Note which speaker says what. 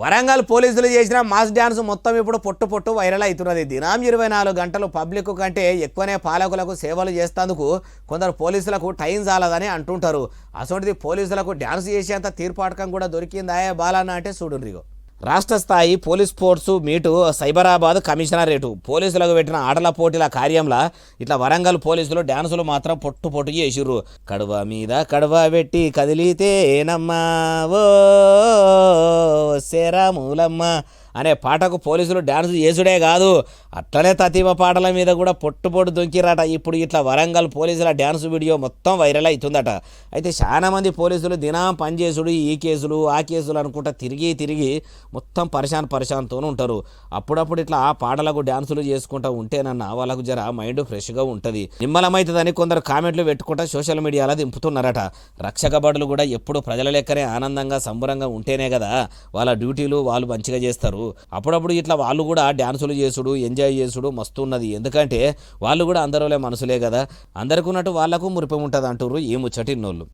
Speaker 1: వరంగల్ పోలీసులు చేసిన mass dance మొత్తం ఇప్పుడు పొట్టు వైరల్ అవుతున్నది. దినం 24 గంటలు పబ్లిక్ కంటే ఎక్కువనే పాలకులకు సేవలు చేస్తేందుకు కొందరు పోలీసులకు టైం చాలదని అంటుంటారు. అసొంటిది పోలీసులకు డ్యాన్స్ చేసేంత తీర్పాటకం కూడా దొరికిందా బాలన్న అంటే చూడుండ్రిగో. రాష్ట్ర స్థాయి police sports meet Cyberabad commissionerate పోలీసులకు పెట్టిన ఆటల పోటీల కార్యంలో ఇట్లా వరంగల్ పోలీసులు డ్యాన్సులు మాత్రం పొట్టు చేసిర్రు. కడువ మీద కడువ పెట్టి కదిలితే ఏనమ్మా ఓ శరమూలమ్మ అనే పాటకు పోలీసులు డ్యాన్స్ చేసుడే కాదు, అట్లనే తతీవ పాటల మీద కూడా పొట్టు దొంకిరాట. ఇప్పుడు ఇట్లా వరంగల్ పోలీసుల డ్యాన్స్ వీడియో మొత్తం వైరల్ అవుతుందట. అయితే చాలా మంది పోలీసులు దినం పనిచేసుడు ఈ కేసులు ఆ కేసులు అనుకుంటా తిరిగి మొత్తం పరిశాన్తో ఉంటారు. అప్పుడప్పుడు ఇట్లా ఆ పాటలకు డ్యాన్సులు చేసుకుంటూ ఉంటేనన్నా వాళ్ళకు జర మైండ్ ఫ్రెష్గా ఉంటుంది, నిమ్మలమవుతుందని కొందరు కామెంట్లు పెట్టుకుంటా సోషల్ మీడియాలో దింపుతున్నారట. రక్షక బడులు కూడా ఎప్పుడు ప్రజల లెక్కనే ఆనందంగా సంబరంగా ఉంటేనే కదా వాళ్ళ డ్యూటీలు వాళ్ళు మంచిగా చేస్తారు. అప్పుడప్పుడు ఇట్లా వాళ్ళు కూడా డ్యాన్సులు చేసుడు ఎంజాయ్ చేసుడు మస్తు ఉన్నది. ఎందుకంటే వాళ్ళు కూడా అందరిలో మనసులే కదా, అందరికీ ఉన్నట్టు వాళ్ళకు మురిపం ఉంటుంది అంటారు ఈ ముచ్చటిన్నోళ్ళు.